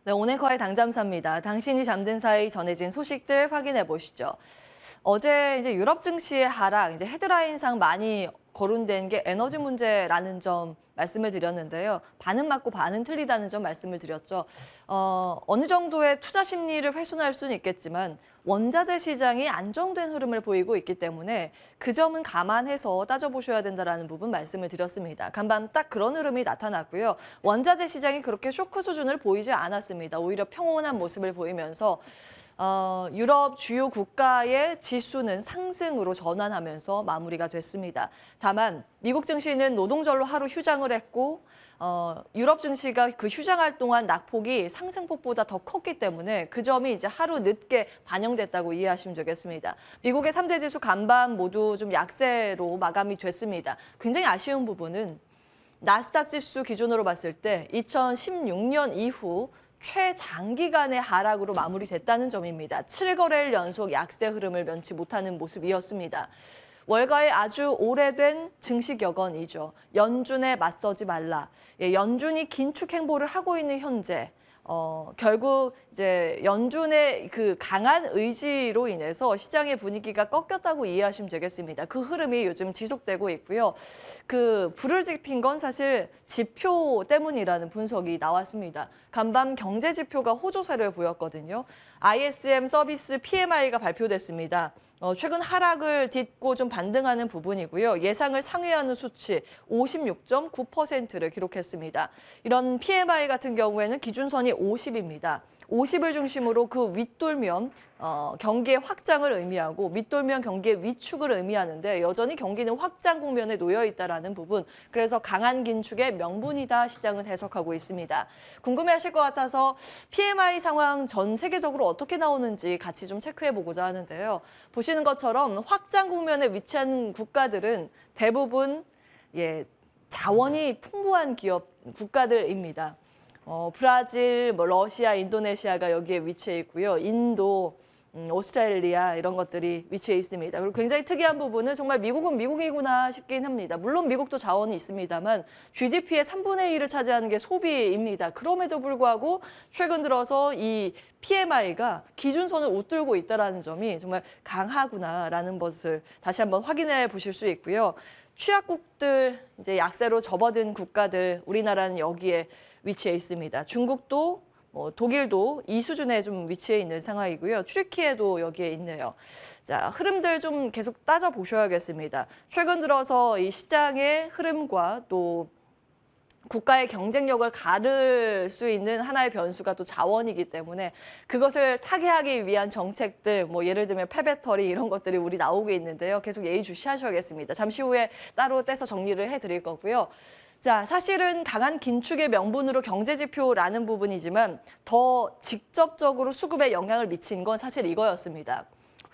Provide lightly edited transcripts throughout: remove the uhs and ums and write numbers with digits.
네, 오늘커의 당잠사입니다. 당신이 잠든 사이 전해진 소식들 확인해 보시죠. 어제 이제 유럽 증시의 하락, 이제 헤드라인상 많이 거론된 게 에너지 문제라는 점 말씀을 드렸는데요. 반은 맞고 반은 틀리다는 점 말씀을 드렸죠. 어느 정도의 투자 심리를 훼손할 수는 있겠지만 원자재 시장이 안정된 흐름을 보이고 있기 때문에 그 점은 감안해서 따져보셔야 된다는 부분 말씀을 드렸습니다. 간밤 딱 그런 흐름이 나타났고요. 원자재 시장이 그렇게 쇼크 수준을 보이지 않았습니다. 오히려 평온한 모습을 보이면서 유럽 주요 국가의 지수는 상승으로 전환하면서 마무리가 됐습니다. 다만 미국 증시는 노동절로 하루 휴장을 했고 유럽 증시가 그 휴장할 동안 낙폭이 상승폭보다 더 컸기 때문에 그 점이 이제 하루 늦게 반영됐다고 이해하시면 되겠습니다. 미국의 3대 지수 간밤 모두 좀 약세로 마감이 됐습니다. 굉장히 아쉬운 부분은 나스닥 지수 기준으로 봤을 때 2016년 이후 최장기간의 하락으로 마무리됐다는 점입니다. 7거래일 연속 약세 흐름을 면치 못하는 모습이었습니다. 월가의 아주 오래된 증시 격언이죠. 연준에 맞서지 말라. 연준이 긴축 행보를 하고 있는 현재 결국 이제 연준의 그 강한 의지로 인해서 시장의 분위기가 꺾였다고 이해하시면 되겠습니다. 그 흐름이 요즘 지속되고 있고요. 그 불을 지핀 건 사실 지표 때문이라는 분석이 나왔습니다. 간밤 경제 지표가 호조세를 보였거든요. ISM 서비스 PMI가 발표됐습니다. 최근 하락을 딛고 좀 반등하는 부분이고요. 예상을 상회하는 수치 56.9%를 기록했습니다. 이런 PMI 같은 경우에는 기준선이 50입니다. 50을 중심으로 그 윗돌면 경기의 확장을 의미하고 밑돌면 경기의 위축을 의미하는데 여전히 경기는 확장 국면에 놓여 있다는 부분. 그래서 강한 긴축의 명분이다 시장은 해석하고 있습니다. 궁금해하실 것 같아서 PMI 상황 전 세계적으로 어떻게 나오는지 같이 좀 체크해보고자 하는데요. 보시는 것처럼 확장 국면에 위치한 국가들은 대부분 자원이 풍부한 국가들입니다. 브라질, 러시아, 인도네시아가 여기에 위치해 있고요. 인도, 오스트레일리아 이런 것들이 위치해 있습니다. 그리고 굉장히 특이한 부분은 정말 미국은 미국이구나 싶긴 합니다. 물론 미국도 자원이 있습니다만 GDP의 3분의 1을 차지하는 게 소비입니다. 그럼에도 불구하고 최근 들어서 이 PMI가 기준선을 웃돌고 있다는 점이 정말 강하구나라는 것을 다시 한번 확인해 보실 수 있고요. 취약국들, 이제 약세로 접어든 국가들, 우리나라는 여기에 위치해 있습니다. 중국도 독일도 이 수준에 좀 위치해 있는 상황이고요. 튀르키예도 여기에 있네요. 자, 흐름들 좀 계속 따져보셔야겠습니다. 최근 들어서 이 시장의 흐름과 또 국가의 경쟁력을 가를 수 있는 하나의 변수가 또 자원이기 때문에 그것을 타개하기 위한 정책들, 예를 들면 폐배터리 이런 것들이 우리 나오고 있는데요. 계속 예의주시하셔야겠습니다. 잠시 후에 따로 떼서 정리를 해드릴 거고요. 자, 사실은 강한 긴축의 명분으로 경제지표라는 부분이지만 더 직접적으로 수급에 영향을 미친 건 사실 이거였습니다.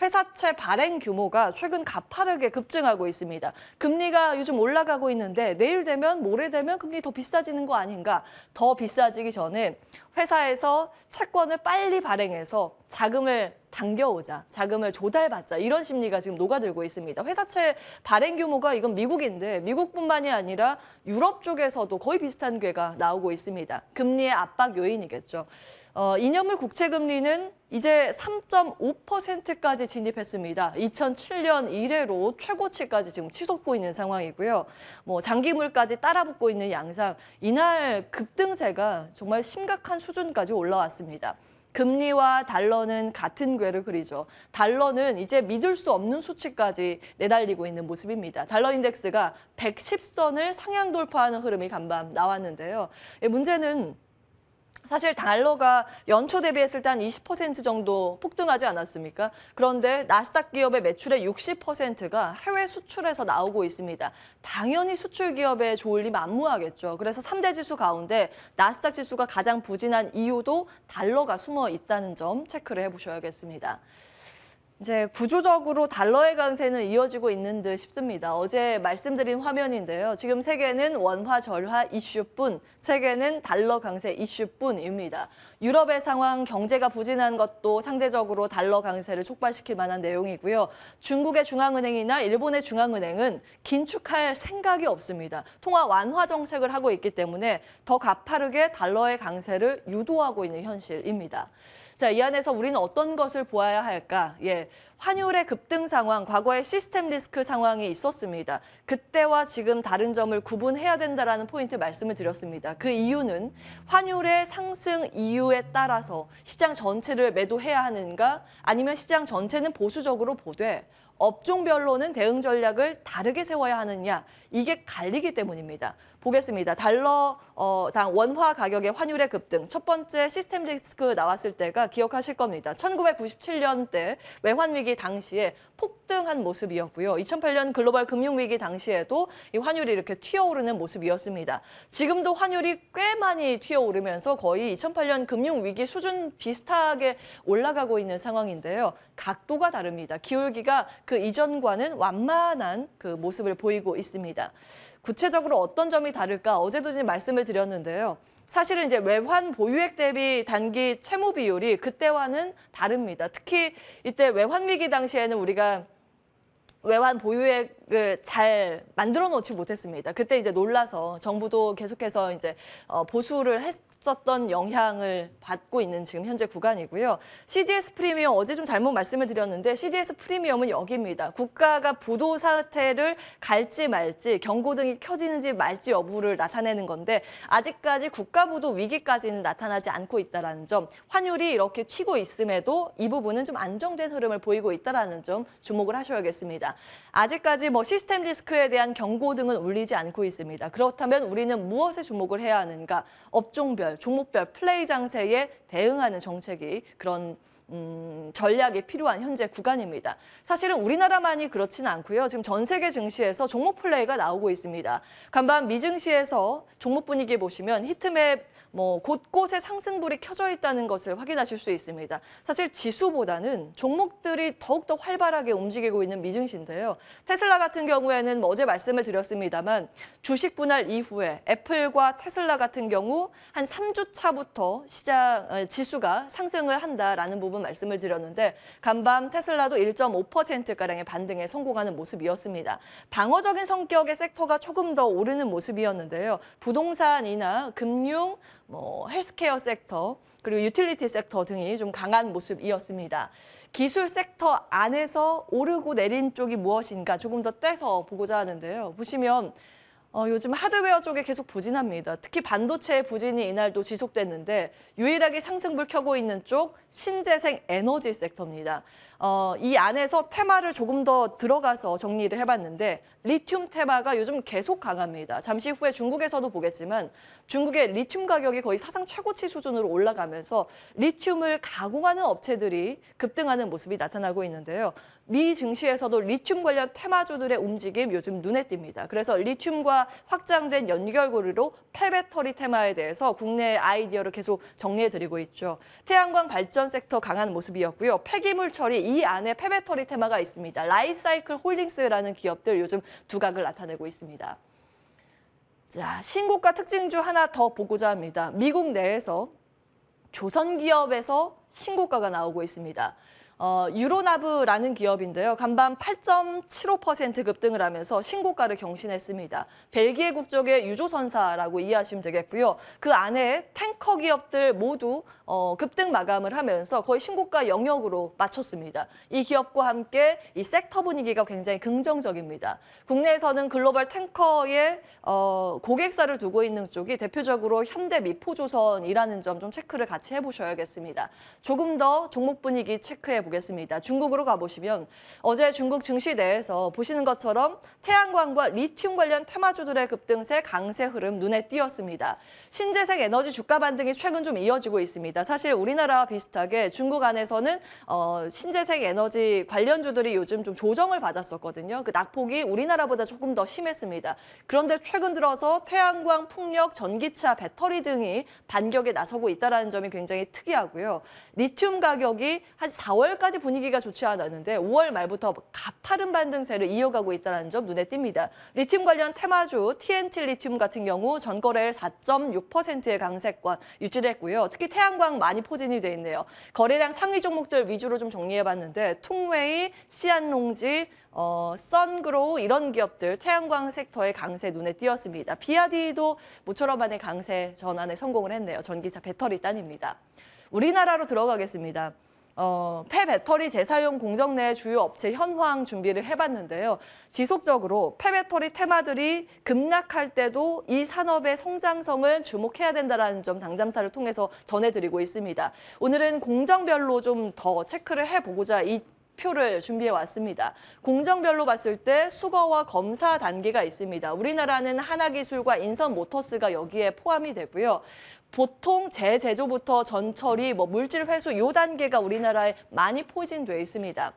회사채 발행 규모가 최근 가파르게 급증하고 있습니다. 금리가 요즘 올라가고 있는데 내일 되면 모레 되면 금리 더 비싸지는 거 아닌가? 더 비싸지기 전에 회사에서 채권을 빨리 발행해서 자금을 당겨오자, 자금을 조달받자 이런 심리가 지금 녹아들고 있습니다. 회사채 발행 규모가 이건 미국인데 미국뿐만이 아니라 유럽 쪽에서도 거의 비슷한 궤가 나오고 있습니다. 금리의 압박 요인이겠죠. 2년물 국채 금리는 이제 3.5%까지 진입했습니다. 2007년 이래로 최고치까지 지금 치솟고 있는 상황이고요. 장기물까지 따라붙고 있는 양상, 이날 급등세가 정말 심각한 수준까지 올라왔습니다. 금리와 달러는 같은 궤를 그리죠. 달러는 이제 믿을 수 없는 수치까지 내달리고 있는 모습입니다. 달러 인덱스가 110선을 상향 돌파하는 흐름이 간밤 나왔는데요. 문제는 사실 달러가 연초 대비했을 때 한 20% 정도 폭등하지 않았습니까? 그런데 나스닥 기업의 매출의 60%가 해외 수출에서 나오고 있습니다. 당연히 수출 기업에 좋을 리 만무하겠죠. 그래서 3대 지수 가운데 나스닥 지수가 가장 부진한 이유도 달러가 숨어 있다는 점 체크를 해보셔야겠습니다. 이제 구조적으로 달러의 강세는 이어지고 있는 듯 싶습니다. 어제 말씀드린 화면인데요. 지금 세계는 원화 절하 이슈뿐, 세계는 달러 강세 이슈뿐입니다. 유럽의 상황, 경제가 부진한 것도 상대적으로 달러 강세를 촉발시킬 만한 내용이고요. 중국의 중앙은행이나 일본의 중앙은행은 긴축할 생각이 없습니다. 통화 완화 정책을 하고 있기 때문에 더 가파르게 달러의 강세를 유도하고 있는 현실입니다. 자, 이 안에서 우리는 어떤 것을 보아야 할까? 환율의 급등 상황, 과거에 시스템 리스크 상황이 있었습니다. 그때와 지금 다른 점을 구분해야 된다라는 포인트 말씀을 드렸습니다. 그 이유는 환율의 상승 이유에 따라서 시장 전체를 매도해야 하는가, 아니면 시장 전체는 보수적으로 보되 업종별로는 대응 전략을 다르게 세워야 하느냐, 이게 갈리기 때문입니다. 보겠습니다. 달러당 원화 가격의 환율의 급등. 첫 번째 시스템 리스크 나왔을 때가 기억하실 겁니다. 1997년대 외환위기 당시에 폭등한 모습이었고요. 2008년 글로벌 금융위기 당시에도 이 환율이 이렇게 튀어오르는 모습이었습니다. 지금도 환율이 꽤 많이 튀어오르면서 거의 2008년 금융위기 수준 비슷하게 올라가고 있는 상황인데요. 각도가 다릅니다. 기울기가 그 이전과는 완만한 그 모습을 보이고 있습니다. 구체적으로 어떤 점이 다를까? 어제도 이제 말씀을 드렸는데요. 사실은 이제 외환 보유액 대비 단기 채무 비율이 그때와는 다릅니다. 특히 이때 외환 위기 당시에는 우리가 외환 보유액을 잘 만들어 놓지 못했습니다. 그때 이제 놀라서 정부도 계속해서 이제 보수를 했었던 영향을 받고 있는 지금 현재 구간이고요. CDS 프리미엄 어제 좀 잘못 말씀을 드렸는데 CDS 프리미엄은 여기입니다. 국가가 부도 사태를 갈지 말지 경고등이 켜지는지 말지 여부를 나타내는 건데 아직까지 국가 부도 위기까지는 나타나지 않고 있다는 점, 환율이 이렇게 튀고 있음에도 이 부분은 좀 안정된 흐름을 보이고 있다는 점 주목을 하셔야겠습니다. 아직까지 시스템 리스크에 대한 경고등은 울리지 않고 있습니다. 그렇다면 우리는 무엇에 주목을 해야 하는가? 업종별, 종목별 플레이 장세에 대응하는 정책이 그런 전략이 필요한 현재 구간입니다. 사실은 우리나라만이 그렇지는 않고요. 지금 전 세계 증시에서 종목 플레이가 나오고 있습니다. 간밤 미증시에서 종목 분위기 보시면 히트맵 곳곳에 상승불이 켜져 있다는 것을 확인하실 수 있습니다. 사실 지수보다는 종목들이 더욱더 활발하게 움직이고 있는 미증시인데요. 테슬라 같은 경우에는 어제 말씀을 드렸습니다만 주식 분할 이후에 애플과 테슬라 같은 경우 한 3주 차부터 지수가 상승을 한다라는 부분 말씀을 드렸는데 간밤 테슬라도 1.5%가량의 반등에 성공하는 모습이었습니다. 방어적인 성격의 섹터가 조금 더 오르는 모습이었는데요. 부동산이나 금융, 헬스케어 섹터, 그리고 유틸리티 섹터 등이 좀 강한 모습이었습니다. 기술 섹터 안에서 오르고 내린 쪽이 무엇인가 조금 더 떼서 보고자 하는데요. 보시면 요즘 하드웨어 쪽에 계속 부진합니다. 특히 반도체의 부진이 이날도 지속됐는데 유일하게 상승불 켜고 있는 쪽 신재생 에너지 섹터입니다. 이 안에서 테마를 조금 더 들어가서 정리를 해봤는데 리튬 테마가 요즘 계속 강합니다. 잠시 후에 중국에서도 보겠지만 중국의 리튬 가격이 거의 사상 최고치 수준으로 올라가면서 리튬을 가공하는 업체들이 급등하는 모습이 나타나고 있는데요. 미 증시에서도 리튬 관련 테마주들의 움직임 요즘 눈에 띕니다. 그래서 리튬과 확장된 연결고리로 폐배터리 테마에 대해서 국내 아이디어를 계속 정리해드리고 있죠. 태양광 발전 섹터 강한 모습이었고요. 폐기물 처리 이 안에 폐배터리 테마가 있습니다. 라이사이클 홀딩스라는 기업들 요즘 두각을 나타내고 있습니다. 자, 신고가 특징주 하나 더 보고자 합니다. 미국 내에서 조선기업에서 신고가가 나오고 있습니다. 유로나브라는 기업인데요. 간밤 8.75% 급등을 하면서 신고가를 경신했습니다. 벨기에 국적의 유조선사라고 이해하시면 되겠고요. 그 안에 탱커 기업들 모두 급등 마감을 하면서 거의 신고가 영역으로 맞췄습니다. 이 기업과 함께 이 섹터 분위기가 굉장히 긍정적입니다. 국내에서는 글로벌 탱커의 고객사를 두고 있는 쪽이 대표적으로 현대 미포조선이라는 점 좀 체크를 같이 해보셔야겠습니다. 조금 더 종목 분위기 체크해 보겠습니다. 중국으로 가보시면 어제 중국 증시 내에서 보시는 것처럼 태양광과 리튬 관련 테마주들의 급등세, 강세 흐름 눈에 띄었습니다. 신재생 에너지 주가 반등이 최근 좀 이어지고 있습니다. 있습니다. 사실 우리나라와 비슷하게 중국 안에서는 신재생 에너지 관련주들이 요즘 좀 조정을 받았었거든요. 그 낙폭이 우리나라보다 조금 더 심했습니다. 그런데 최근 들어서 태양광, 풍력, 전기차, 배터리 등이 반격에 나서고 있다는 점이 굉장히 특이하고요. 리튬 가격이 한 4월까지 분위기가 좋지 않았는데 5월 말부터 가파른 반등세를 이어가고 있다는 점 눈에 띕니다. 리튬 관련 테마주 TNT 리튬 같은 경우 전거래일 4.6%의 강세권 유지를 했고요. 특히 태양광 많이 포진이 돼 있네요. 거래량 상위 종목들 위주로 좀 정리해봤는데 통웨이, 시안농지, 선그로우 이런 기업들 태양광 sek터의 강세 눈에 띄었습니다. 비아디도 모처럼 만에 강세 전환에 성공을 했네요. 전기차 배터리 단입니다. 우리나라로 들어가겠습니다. 폐배터리 재사용 공정 내 주요 업체 현황 준비를 해봤는데요. 지속적으로 폐배터리 테마들이 급락할 때도 이 산업의 성장성을 주목해야 된다는 점 당잠사를 통해서 전해드리고 있습니다. 오늘은 공정별로 좀 더 체크를 해보고자 이 표를 준비해 왔습니다. 공정별로 봤을 때 수거와 검사 단계가 있습니다. 우리나라는 하나기술과 인선모터스가 여기에 포함이 되고요. 보통 재제조부터 전처리, 물질 회수 요 단계가 우리나라에 많이 포진돼 있습니다.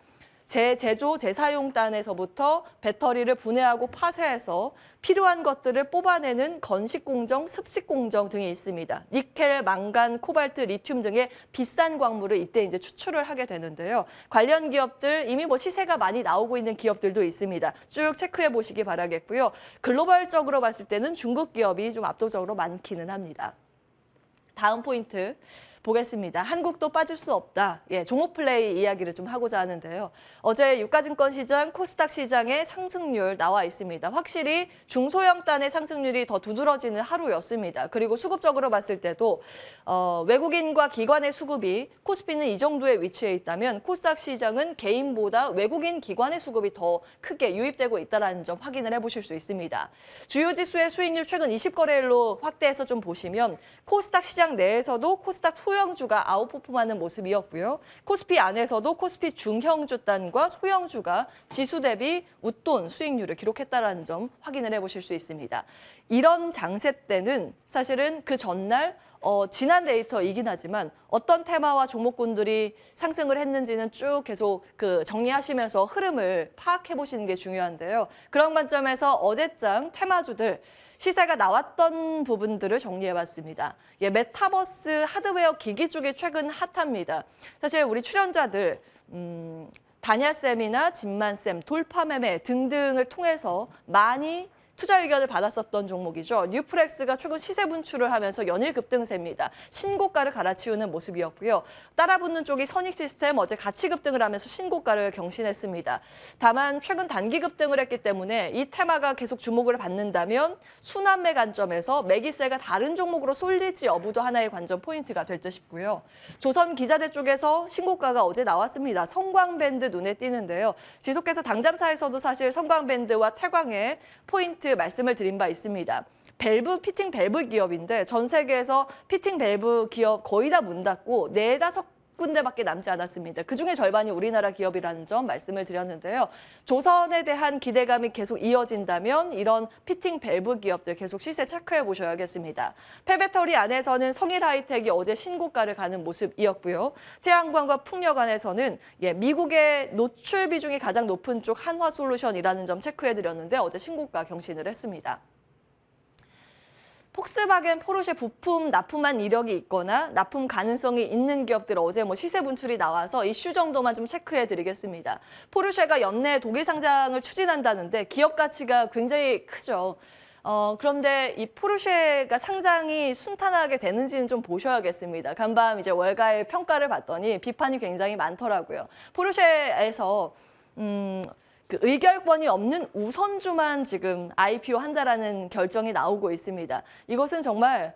재제조, 재사용단에서부터 배터리를 분해하고 파쇄해서 필요한 것들을 뽑아내는 건식공정, 습식공정 등이 있습니다. 니켈, 망간, 코발트, 리튬 등의 비싼 광물을 이때 이제 추출을 하게 되는데요. 관련 기업들 이미 시세가 많이 나오고 있는 기업들도 있습니다. 쭉 체크해 보시기 바라겠고요. 글로벌적으로 봤을 때는 중국 기업이 좀 압도적으로 많기는 합니다. 다음 포인트 보겠습니다. 한국도 빠질 수 없다. 종목 플레이 이야기를 좀 하고자 하는데요. 어제 유가증권 시장, 코스닥 시장의 상승률 나와 있습니다. 확실히 중소형단의 상승률이 더 두드러지는 하루였습니다. 그리고 수급적으로 봤을 때도 외국인과 기관의 수급이 코스피는 이 정도의 위치에 있다면 코스닥 시장은 개인보다 외국인 기관의 수급이 더 크게 유입되고 있다는 점 확인을 해보실 수 있습니다. 주요 지수의 수익률 최근 20거래일로 확대해서 좀 보시면 코스닥 시장 내에서도 코스닥 소형주가 아웃퍼폼하는 모습이었고요. 코스피 안에서도 코스피 중형주단과 소형주가 지수 대비 웃돈 수익률을 기록했다는 점 확인을 해보실 수 있습니다. 이런 장세 때는 사실은 그 전날 지난 데이터이긴 하지만 어떤 테마와 종목군들이 상승을 했는지는 쭉 계속 정리하시면서 흐름을 파악해 보시는 게 중요한데요. 그런 관점에서 어제장 테마주들 시세가 나왔던 부분들을 정리해봤습니다. 메타버스 하드웨어 기기 쪽이 최근 핫합니다. 사실 우리 출연자들 다냐쌤이나 진만쌤, 돌파매매 등등을 통해서 많이 투자 의견을 받았었던 종목이죠. 뉴프렉스가 최근 시세 분출을 하면서 연일 급등세입니다. 신고가를 갈아치우는 모습이었고요. 따라붙는 쪽이 선익시스템 어제 같이 급등을 하면서 신고가를 경신했습니다. 다만 최근 단기 급등을 했기 때문에 이 테마가 계속 주목을 받는다면 순환매 관점에서 매기세가 다른 종목으로 쏠릴지 여부도 하나의 관전 포인트가 될 듯 싶고요. 조선기자재 쪽에서 신고가가 어제 나왔습니다. 성광밴드 눈에 띄는데요. 지속해서 당잠사에서도 사실 성광밴드와 태광의 포인트 말씀을 드린 바 있습니다. 밸브, 피팅 밸브 기업인데 전 세계에서 피팅 밸브 기업 거의 다 문 닫고 4-5군데밖에 남지 않았습니다. 그중에 절반이 우리나라 기업이라는 점 말씀을 드렸는데요. 조선에 대한 기대감이 계속 이어진다면 이런 피팅 밸브 기업들 계속 시세 체크해 보셔야겠습니다. 폐배터리 안에서는 성일하이텍이 어제 신고가를 가는 모습이었고요. 태양광과 풍력 안에서는 미국의 노출 비중이 가장 높은 쪽 한화솔루션이라는 점 체크해 드렸는데 어제 신고가 경신을 했습니다. 폭스바겐, 포르쉐 부품 납품한 이력이 있거나 납품 가능성이 있는 기업들 어제 시세 분출이 나와서 이슈 정도만 좀 체크해 드리겠습니다. 포르쉐가 연내 독일 상장을 추진한다는데 기업 가치가 굉장히 크죠. 그런데 이 포르쉐가 상장이 순탄하게 되는지는 좀 보셔야겠습니다. 간밤 이제 월가의 평가를 봤더니 비판이 굉장히 많더라고요. 포르쉐에서 의결권이 없는 우선주만 지금 IPO 한다라는 결정이 나오고 있습니다. 이것은 정말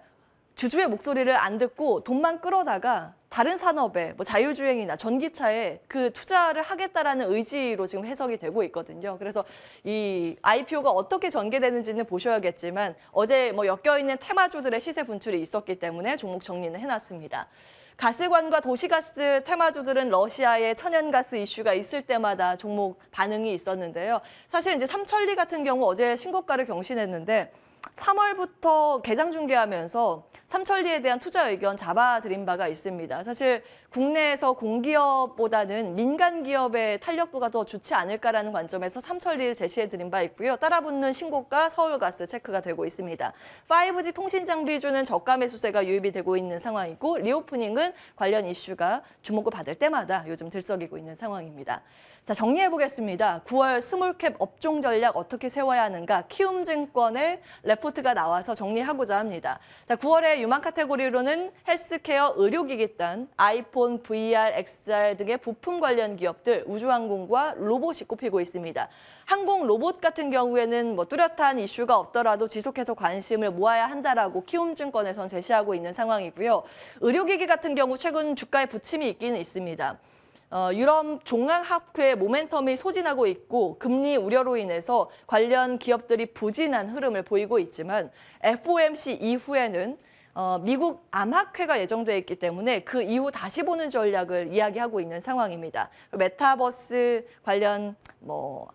주주의 목소리를 안 듣고 돈만 끌어다가 다른 산업에 자율주행이나 전기차에 그 투자를 하겠다라는 의지로 지금 해석이 되고 있거든요. 그래서 이 IPO가 어떻게 전개되는지는 보셔야겠지만 어제 엮여있는 테마주들의 시세 분출이 있었기 때문에 종목 정리는 해놨습니다. 가스관과 도시가스 테마주들은 러시아의 천연가스 이슈가 있을 때마다 종목 반응이 있었는데요. 사실 이제 삼천리 같은 경우 어제 신고가를 경신했는데 3월부터 개장 중개하면서 삼천리에 대한 투자 의견 잡아드린 바가 있습니다. 사실 국내에서 공기업보다는 민간 기업의 탄력도가 더 좋지 않을까라는 관점에서 삼천리를 제시해드린 바 있고요. 따라붙는 신고가 서울가스 체크가 되고 있습니다. 5G 통신 장비주는 저가 매수세가 유입이 되고 있는 상황이고 리오프닝은 관련 이슈가 주목을 받을 때마다 요즘 들썩이고 있는 상황입니다. 자, 정리해보겠습니다. 9월 스몰캡 업종 전략 어떻게 세워야 하는가 키움증권의 레포트가 나와서 정리하고자 합니다. 자, 9월에 유망 카테고리로는 헬스케어, 의료기기단, 아이폰, VR, XR 등의 부품 관련 기업들, 우주항공과 로봇이 꼽히고 있습니다. 항공 로봇 같은 경우에는 뚜렷한 이슈가 없더라도 지속해서 관심을 모아야 한다라고 키움증권에선 제시하고 있는 상황이고요. 의료기기 같은 경우 최근 주가에 부침이 있기는 있습니다. 유럽 종합학회 모멘텀이 소진하고 있고 금리 우려로 인해서 관련 기업들이 부진한 흐름을 보이고 있지만 FOMC 이후에는 미국 암학회가 예정돼 있기 때문에 그 이후 다시 보는 전략을 이야기하고 있는 상황입니다. 메타버스 관련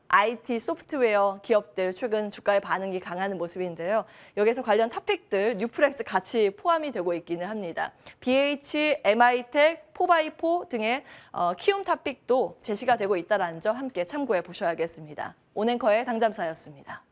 IT 소프트웨어 기업들 최근 주가의 반응이 강한 모습인데요. 여기서 관련 토픽들 뉴플렉스 같이 포함이 되고 있기는 합니다. BH, MI텍, 4x4 등의 키움 토픽도 제시가 되고 있다는 점 함께 참고해 보셔야겠습니다. 온앵커의 당잠사였습니다.